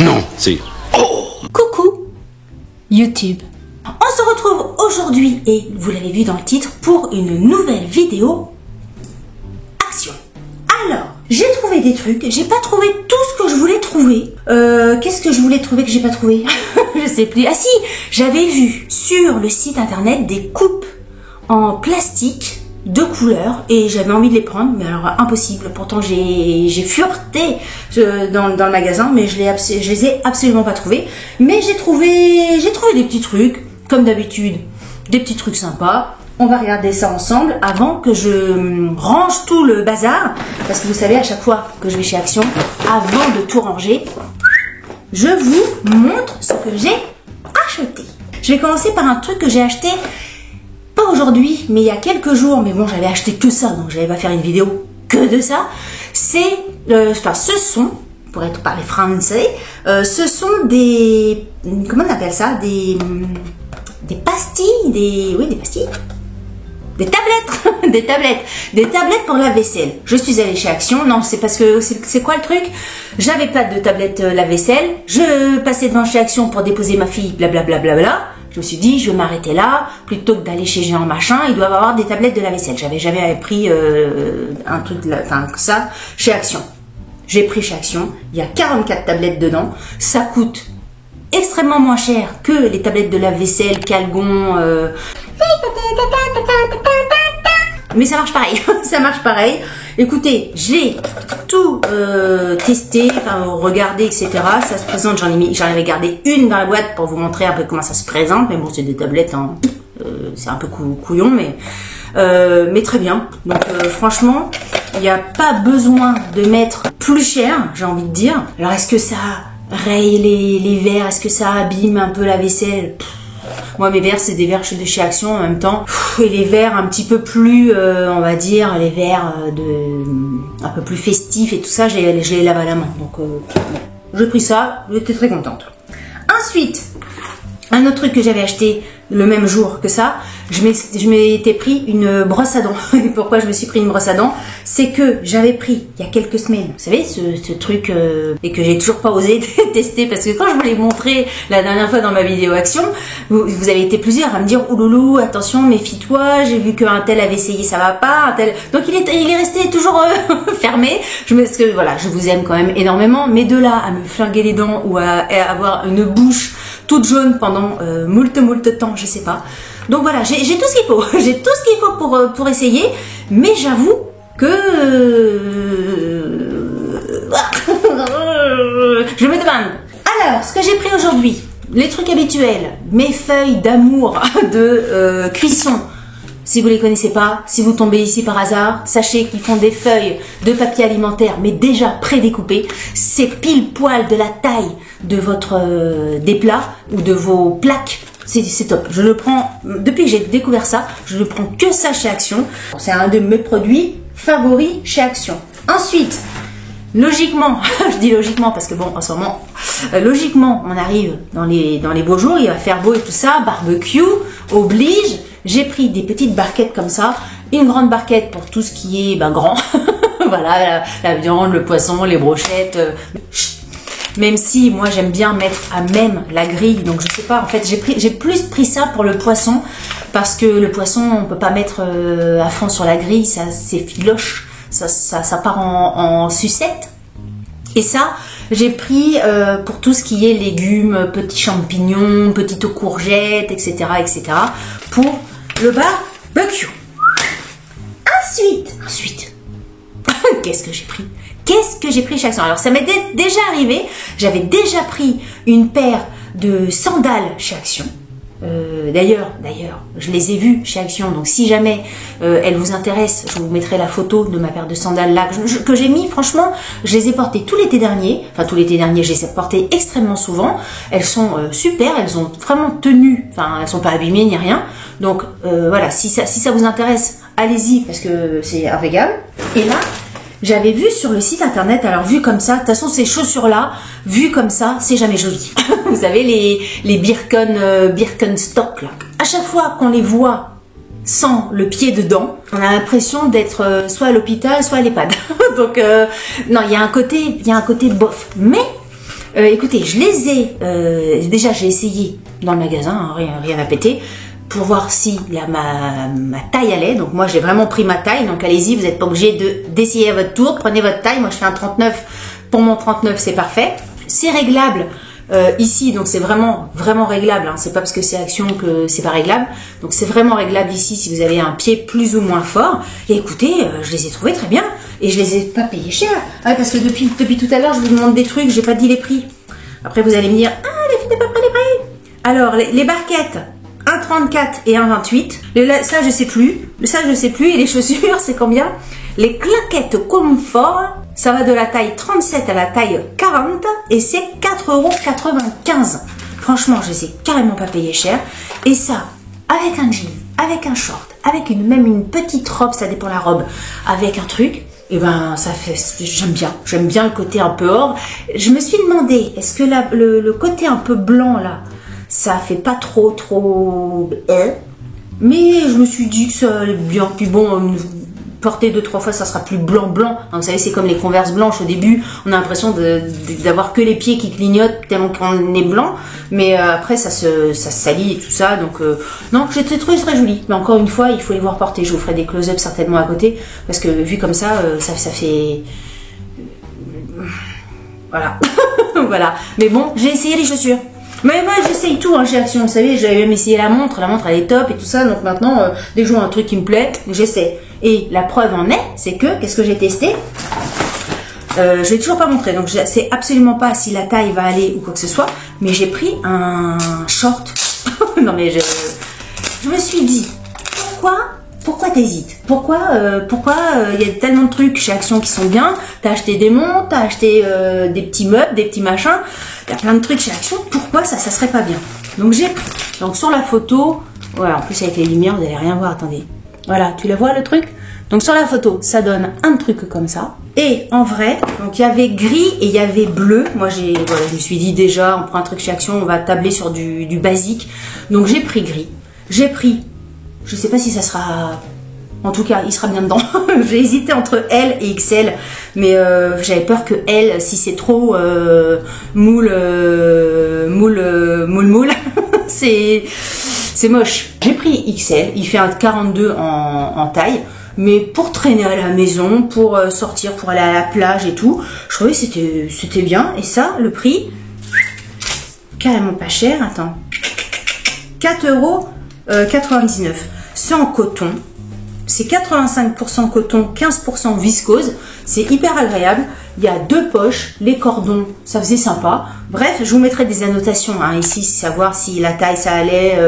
Non, c'est... Coucou YouTube. On se retrouve aujourd'hui, et vous l'avez vu dans le titre, pour une nouvelle vidéo action. Alors, j'ai trouvé des trucs, j'ai pas trouvé tout ce que je voulais trouver. Qu'est-ce que je voulais trouver que j'ai pas trouvé? Je sais plus. Ah si, j'avais vu sur le site internet des coupes en plastique de couleurs et j'avais envie de les prendre, mais alors impossible. Pourtant j'ai fureté dans le magasin, mais je les ai absolument pas trouvés. Mais j'ai trouvé des petits trucs, comme d'habitude, des petits trucs sympas. On va regarder ça ensemble avant que je range tout le bazar, parce que vous savez, à chaque fois que je vais chez Action, avant de tout ranger, je vous montre ce que j'ai acheté. Je vais commencer par un truc que j'ai acheté pas aujourd'hui, mais il y a quelques jours. Mais bon, j'avais acheté que ça, donc j'allais pas faire une vidéo que de ça. C'est, ce sont, pour être parlé français, ce sont des, comment on appelle ça, des pastilles, des pastilles. Des tablettes, des tablettes pour la vaisselle. Je suis allée chez Action. Non, c'est parce que c'est quoi le truc? J'avais pas de tablette lave-vaisselle. Je passais devant chez Action pour déposer ma fille, blablabla. Je me suis dit, je vais m'arrêter là plutôt que d'aller chez Géant Machin. Ils doivent avoir des tablettes de lave-vaisselle. J'avais jamais pris un truc, ça chez Action. J'ai pris chez Action. Il y a 44 tablettes dedans. Ça coûte extrêmement moins cher que les tablettes de lave-vaisselle, Calgon. Mais ça marche pareil, ça marche pareil. Écoutez, j'ai tout testé, regardé, etc. Ça se présente, j'en avais gardé une dans la boîte pour vous montrer un peu comment ça se présente. Mais bon, c'est des tablettes, hein, c'est un peu couillon, mais très bien. Donc franchement, il n'y a pas besoin de mettre plus cher, j'ai envie de dire. Alors est-ce que ça raye les verres? Est-ce que ça abîme un peu la vaisselle? Moi, mes verres, c'est des verres de chez Action en même temps. Et les verres un petit peu plus, on va dire, les verres un peu plus festifs et tout ça, je les lave à la main. Donc, j'ai pris ça, j'étais très contente. Ensuite, un autre truc que j'avais acheté le même jour que ça, je m'étais pris une brosse à dents. Et pourquoi je me suis pris une brosse à dents? C'est que j'avais pris il y a quelques semaines, vous savez, ce truc, et que j'ai toujours pas osé tester, parce que quand je vous l'ai montré la dernière fois dans ma vidéo Action, vous avez été plusieurs à me dire, ouloulou, attention, méfie-toi, j'ai vu qu'un tel avait essayé, ça va pas, un tel... Donc il est resté toujours fermé. Parce que voilà, je vous aime quand même énormément, mais de là à me flinguer les dents ou à avoir une bouche toute jaune pendant moult temps, je sais pas. Donc voilà, j'ai tout ce qu'il faut. J'ai tout ce qu'il faut pour essayer, mais j'avoue que je me demande. Alors, ce que j'ai pris aujourd'hui, les trucs habituels, mes feuilles d'amour de cuisson. Si vous les connaissez pas, si vous tombez ici par hasard, sachez qu'ils font des feuilles de papier alimentaire, mais déjà prédécoupées. C'est pile poil de la taille de des plats ou de vos plaques. C'est top. Je le prends, depuis que j'ai découvert ça, je ne prends que ça chez Action. C'est un de mes produits favoris chez Action. Ensuite, logiquement, je dis logiquement parce que bon, en ce moment, logiquement, on arrive dans les beaux jours, il va faire beau et tout ça, barbecue, oblige. J'ai pris des petites barquettes comme ça, une grande barquette pour tout ce qui est grand. Voilà, la viande, le poisson, les brochettes. Même si moi j'aime bien mettre à même la grille, donc je sais pas, en fait j'ai plus pris ça pour le poisson, parce que le poisson on peut pas mettre à fond sur la grille, ça c'est filoche, ça part en sucette. Et ça j'ai pris pour tout ce qui est légumes, petits champignons, petites courgettes, etc. pour le barbecue. Ensuite qu'est-ce que j'ai pris? Qu'est-ce que j'ai pris chez Action? Alors ça m'est déjà arrivé, j'avais déjà pris une paire de sandales chez Action. D'ailleurs, je les ai vues chez Action, donc si jamais elles vous intéressent, je vous mettrai la photo de ma paire de sandales là que j'ai mis. Franchement, je les ai portées tout l'été dernier, je les ai portées extrêmement souvent. Elles sont super, elles ont vraiment tenu, elles sont pas abîmées ni rien. Donc voilà, si ça vous intéresse, allez-y parce que c'est impeccable. Et là, j'avais vu sur le site internet, alors vu comme ça, de toute façon ces chaussures-là, vues comme ça, c'est jamais joli. Vous savez, les Birkenstock là. À chaque fois qu'on les voit sans le pied dedans, on a l'impression d'être soit à l'hôpital, soit à l'EHPAD. Donc non, il y a un côté bof. Mais écoutez, je les ai déjà, j'ai essayé dans le magasin, hein, rien à péter, pour voir si ma taille allait. Donc moi j'ai vraiment pris ma taille, donc allez-y, vous n'êtes pas obligé d'essayer à votre tour, prenez votre taille. Moi je fais un 39, pour mon 39 c'est parfait. C'est réglable ici, donc c'est vraiment réglable, hein. C'est pas parce que c'est Action que c'est pas réglable, donc c'est vraiment réglable ici si vous avez un pied plus ou moins fort. Et écoutez, je les ai trouvés très bien et je les ai pas payés cher, parce que depuis tout à l'heure je vous demande des trucs, j'ai pas dit les prix. Après vous allez me dire, ah les filles t'as pas pris les prix. Alors les barquettes 1,34 et 1,28, ça je sais plus, et les chaussures c'est combien? Les claquettes confort, ça va de la taille 37 à la taille 40 et c'est 4,95 €. Franchement, je les ai carrément pas payé cher. Et ça, avec un jean, avec un short, avec même une petite robe, ça dépend la robe, avec un truc, et ben ça fait, j'aime bien le côté un peu or. Je me suis demandé, est-ce que le côté un peu blanc là, ça fait pas trop mais je me suis dit que ça allait bien. Puis bon, porter 2-3 fois, ça sera plus blanc. Vous savez, c'est comme les Converse blanches au début, on a l'impression d'avoir que les pieds qui clignotent tellement qu'on est blanc, mais après ça se salit et tout ça, donc non, j'ai trouvé très joli. Mais encore une fois, il faut les voir porter. Je vous ferai des close-up certainement à côté, parce que vu comme ça, ça fait voilà. Voilà. Mais bon, j'ai essayé les chaussures. Mais moi j'essaye tout chez Action, vous savez, j'avais même essayé la montre elle est top et tout ça, donc maintenant, dès que je vois un truc qui me plaît, j'essaie. Et la preuve en est, c'est que, qu'est-ce que j'ai testé? Je vais toujours pas montrer, donc je sais absolument pas si la taille va aller ou quoi que ce soit, mais j'ai pris un short. Non mais je me suis dit, pourquoi t'hésites? Pourquoi y a tellement de trucs chez Action qui sont bien? T'as acheté des montres, t'as acheté des petits meubles, des petits machins. Il y a plein de trucs chez Action. Pourquoi ça serait pas bien? Donc j'ai pris. Donc sur la photo, voilà, en plus avec les lumières, vous allez rien voir. Attendez. Voilà, tu le vois le truc? Donc sur la photo, ça donne un truc comme ça. Et en vrai, donc il y avait gris et il y avait bleu. Moi je me suis dit déjà, on prend un truc chez Action, on va tabler sur du basique. Donc j'ai pris gris. J'ai pris. Je sais pas si ça sera... En tout cas, il sera bien dedans. J'ai hésité entre L et XL, mais j'avais peur que L, si c'est trop moule, c'est moche. J'ai pris XL, il fait un 42 en taille, mais pour traîner à la maison, pour sortir, pour aller à la plage et tout, je trouvais que c'était bien. Et ça, le prix, carrément pas cher, attends, 4,99 €. C'est en coton, c'est 85% coton, 15% viscose, c'est hyper agréable. Il y a 2 poches, les cordons, ça faisait sympa. Bref, je vous mettrai des annotations ici, savoir si la taille ça allait,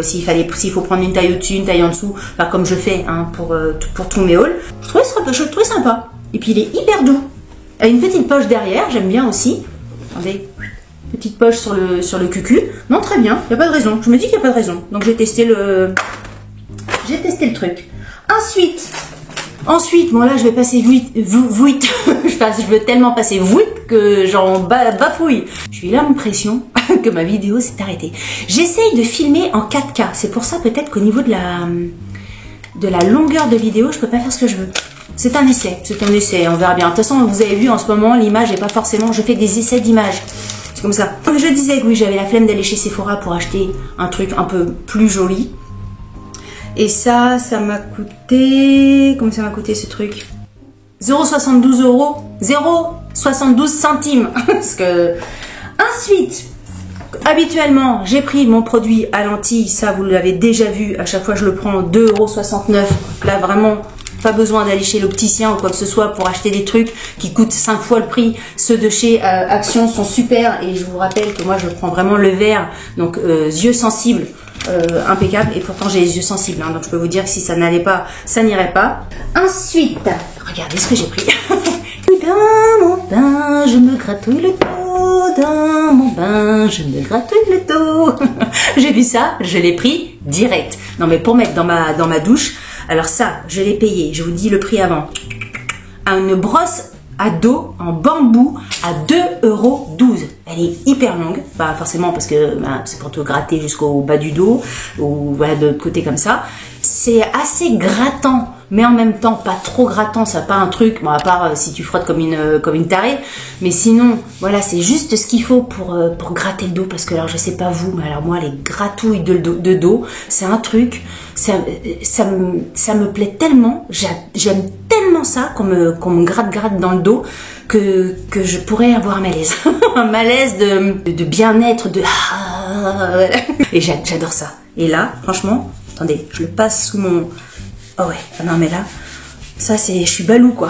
s'il faut prendre une taille au-dessus, une taille en dessous, enfin, comme je fais pour tous mes hauls. Je trouvais sympa. Et puis il est hyper doux. Il y a une petite poche derrière, j'aime bien aussi. Attendez. Petite poche sur le cucu. Non, très bien, il n'y a pas de raison. Je me dis qu'il n'y a pas de raison. Donc j'ai testé le truc. Ensuite, bon là je vais passer vite. Je veux tellement passer vite que j'en bafouille. J'ai eu l'impression que ma vidéo s'est arrêtée. J'essaye de filmer en 4K. C'est pour ça peut-être qu'au niveau de la longueur de vidéo, je peux pas faire ce que je veux. C'est un essai, on verra bien. De toute façon, vous avez vu en ce moment, l'image n'est pas forcément... Je fais des essais d'image. C'est comme ça. Comme je disais que oui, j'avais la flemme d'aller chez Sephora pour acheter un truc un peu plus joli. Et ça m'a coûté... Combien ça m'a coûté ce truc? 0,72 €. 0,72 centimes. Parce que... Ensuite, habituellement, j'ai pris mon produit à lentilles. Ça, vous l'avez déjà vu. À chaque fois, je le prends 2,69 €. Là, vraiment... Pas besoin d'aller chez l'opticien ou quoi que ce soit pour acheter des trucs qui coûtent 5 fois le prix. Ceux de chez Action sont super et je vous rappelle que moi je prends vraiment le vert, donc yeux sensibles, impeccable. Et pourtant j'ai les yeux sensibles, donc je peux vous dire que si ça n'allait pas, ça n'irait pas. Ensuite, regardez ce que j'ai pris. Dans mon bain, je me gratouille le dos. Dans mon bain, je me gratouille le dos. J'ai vu ça, je l'ai pris direct. Non mais pour mettre dans ma douche. Alors ça, je l'ai payé, je vous dis le prix avant. Une brosse à dos en bambou à 2,12 €. Elle est hyper longue, pas forcément parce que c'est pour te gratter jusqu'au bas du dos ou voilà de l'autre côté comme ça. c'est assez grattant, mais en même temps pas trop grattant, ça n'a pas un truc, bon, à part si tu frottes comme une tarée, mais sinon, voilà, c'est juste ce qu'il faut pour gratter le dos, parce que alors je sais pas vous, mais alors moi les gratouilles de dos, c'est un truc, ça me plaît tellement, j'aime tellement ça qu'on me gratte dans le dos, que je pourrais avoir un malaise, un malaise de bien-être, et j'adore ça. Et là, franchement, attendez, je le passe sous mon... Oh ouais, ah non mais là, ça c'est, je suis Balou quoi.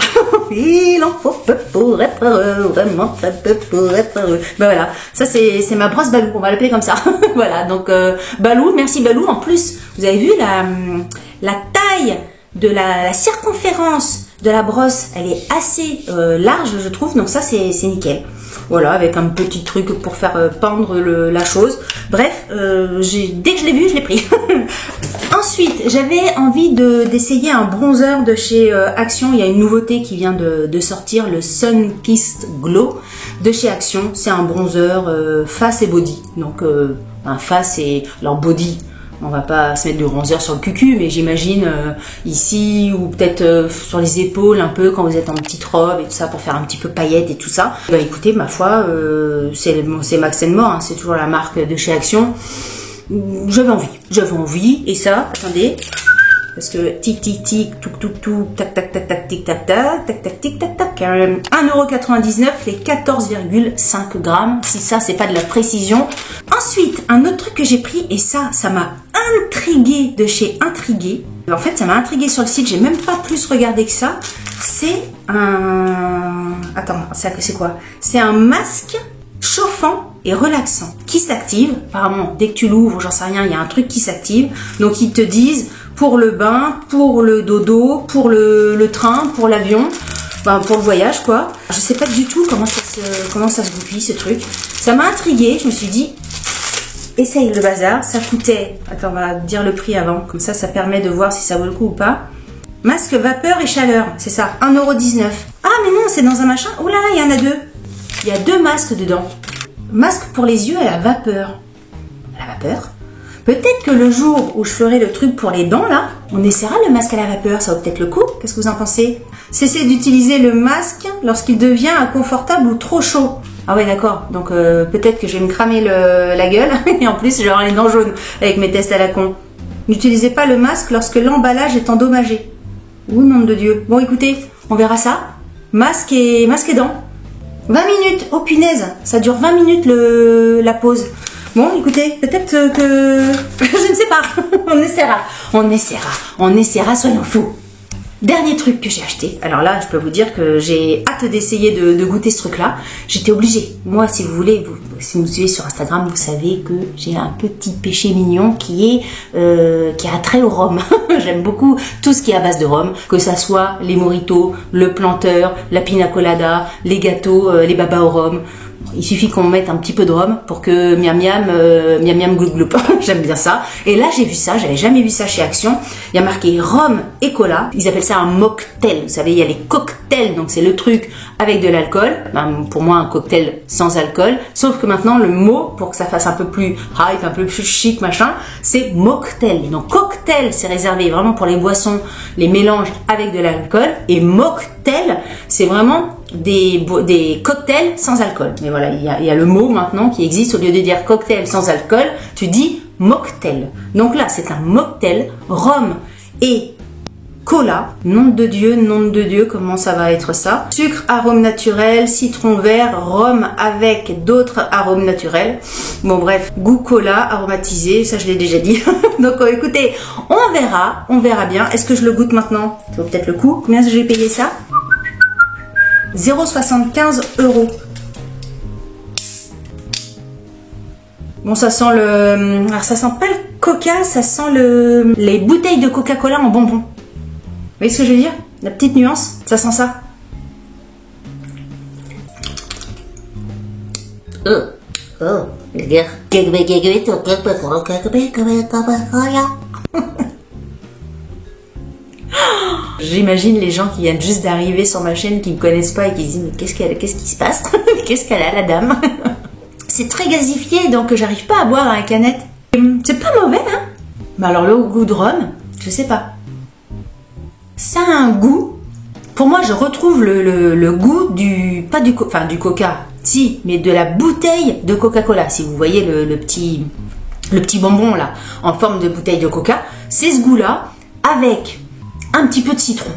Il en faut peu pour être heureux, vraiment très peu pour être heureux. Ben voilà, ça c'est ma brosse Balou, on va l'appeler comme ça. Voilà, donc Balou, merci Balou. En plus, vous avez vu la taille de la circonférence de la brosse, elle est assez large je trouve, donc ça c'est nickel. Voilà, avec un petit truc pour faire pendre la chose. Bref, dès que je l'ai vu, je l'ai pris. Ensuite, j'avais envie d'essayer un bronzer de chez Action. Il y a une nouveauté qui vient de sortir, le Sun Kissed Glow de chez Action. C'est un bronzer face et body. Donc, un face et leur body. On va pas se mettre de bronzer sur le cucu, mais j'imagine ici ou peut-être sur les épaules un peu quand vous êtes en petite robe et tout ça pour faire un petit peu paillettes et tout ça. Bah écoutez, ma foi, c'est Max & More, hein, c'est toujours la marque de chez Action. J'avais envie et ça, attendez, parce que tic tic tic, touc touc touc, tac tac tac tac tic tac tac, tac tac tic tac tac, 1,99 € les 14,5 grammes, si ça c'est pas de la précision. Ensuite, un autre truc que j'ai pris, et ça m'a intrigué de chez Intrigué. En fait, ça m'a intrigué sur le site, j'ai même pas plus regardé que ça. C'est un... Attends, c'est quoi? C'est un masque chauffant et relaxant qui s'active. Apparemment, dès que tu l'ouvres, j'en sais rien, il y a un truc qui s'active. Donc, ils te disent pour le bain, pour le dodo, pour le train, pour l'avion, ben, pour le voyage, quoi. Je sais pas du tout comment ça se goupille, ce truc. Ça m'a intriguée, je me suis dit... Essaye le bazar, ça coûtait, attends on va dire le prix avant, comme ça permet de voir si ça vaut le coup ou pas. Masque vapeur et chaleur, c'est ça, 1,19 €. Ah mais non, c'est dans un machin, oh là là, il y en a deux. Il y a deux masques dedans. Masque pour les yeux à la vapeur. À la vapeur? Peut-être que le jour où je ferai le truc pour les dents là, on essaiera le masque à la vapeur, ça vaut peut-être le coup, qu'est-ce que vous en pensez? Cessez d'utiliser le masque lorsqu'il devient inconfortable ou trop chaud. Ah ouais d'accord, donc peut-être que je vais me cramer la gueule et en plus je vais avoir les dents jaunes avec mes tests à la con. N'utilisez pas le masque lorsque l'emballage est endommagé. Ouh nom de Dieu. Bon écoutez, on verra ça. Masque et dents. 20 minutes, oh punaise, ça dure 20 minutes la pause. Bon écoutez, peut-être que... je ne sais pas, on essaiera, soyons fous. Dernier truc que j'ai acheté, alors là je peux vous dire que j'ai hâte d'essayer de goûter ce truc là, j'étais obligée, moi si vous voulez, si vous me suivez sur Instagram vous savez que j'ai un petit péché mignon qui a trait au rhum. J'aime beaucoup tout ce qui est à base de rhum, que ça soit les mojitos, le planteur, la pina colada, les gâteaux, les babas au rhum. Il suffit qu'on mette un petit peu de rhum pour que miam miam gloup gloup. J'aime bien ça. Et là j'ai vu ça, j'avais jamais vu ça chez Action. Il y a marqué rhum et cola. Ils appellent ça un mocktail. Vous savez, il y a les cocktails, donc c'est le truc avec de l'alcool. Ben, pour moi un cocktail sans alcool. Sauf que maintenant le mot, pour que ça fasse un peu plus hype, un peu plus chic machin, c'est mocktail. Donc cocktail c'est réservé vraiment pour les boissons, les mélanges avec de l'alcool. Et mocktail c'est vraiment des cocktails sans alcool. Mais voilà, il y a le mot maintenant qui existe. Au lieu de dire cocktail sans alcool, tu dis mocktail. Donc là, c'est un mocktail, rhum et cola. Nom de Dieu, comment ça va être ça? Sucre, arôme naturel, citron vert, rhum avec d'autres arômes naturels. Bon bref, goût cola, aromatisé, ça je l'ai déjà dit. Donc écoutez, on verra bien. Est-ce que je le goûte maintenant? Ça vaut peut-être le coup. Combien j'ai payé ça? 0,75 €. Bon, ça sent le... Alors, ça sent pas le coca, ça sent les bouteilles de Coca-Cola en bonbons. Vous voyez ce que je veux dire? La petite nuance, ça sent ça. J'imagine les gens qui viennent juste d'arriver sur ma chaîne, qui me connaissent pas et qui disent mais qu'est-ce qui se passe? Qu'est-ce qu'elle a la dame? C'est très gazifié donc j'arrive pas à boire dans la canette. C'est pas mauvais hein. Mais alors le goût de rhum, Je sais pas. Ça a un goût. Pour moi, je retrouve le goût du coca, si, mais de la bouteille de Coca-Cola. Si vous voyez le petit bonbon là, en forme de bouteille de coca, c'est ce goût-là avec un petit peu de citron.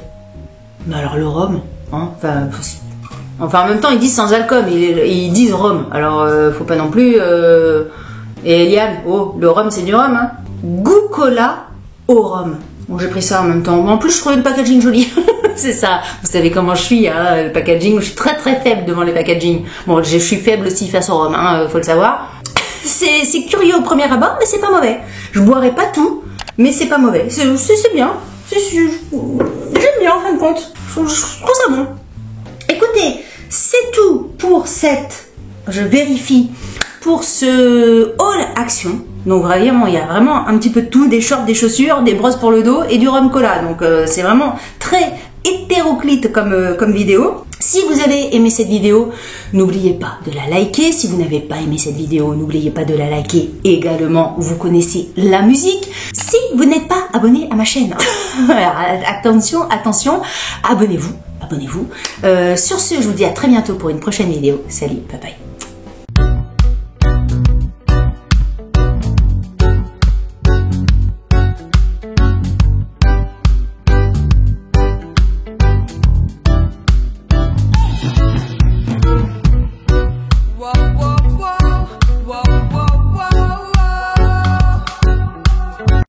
Mais alors le rhum, hein, enfin en même temps ils disent sans alcool, mais ils disent rhum. Alors faut pas non plus. Et Eliane, oh, le rhum c'est du rhum, hein. Goût cola au rhum. Bon, j'ai pris ça en même temps. En plus, je trouvais le packaging joli. C'est ça. Vous savez comment je suis, hein, le packaging. Je suis très très faible devant les packaging. Bon, je suis faible aussi face au rhum, hein, faut le savoir. C'est curieux au premier abord, mais c'est pas mauvais. Je boirai pas tout, mais c'est pas mauvais. C'est bien. J'aime bien en fin de compte. Je trouve ça bon. Écoutez, c'est tout pour je vérifie, pour ce haul action. Donc vraiment, il y a vraiment un petit peu de tout, des shorts, des chaussures, des brosses pour le dos et du rhum cola. Donc c'est vraiment très hétéroclite comme vidéo. Si vous avez aimé cette vidéo, n'oubliez pas de la liker. Si vous n'avez pas aimé cette vidéo, n'oubliez pas de la liker également. Vous connaissez la musique. Si vous n'êtes pas abonné à ma chaîne, attention, abonnez-vous. Sur ce, je vous dis à très bientôt pour une prochaine vidéo. Salut, bye bye.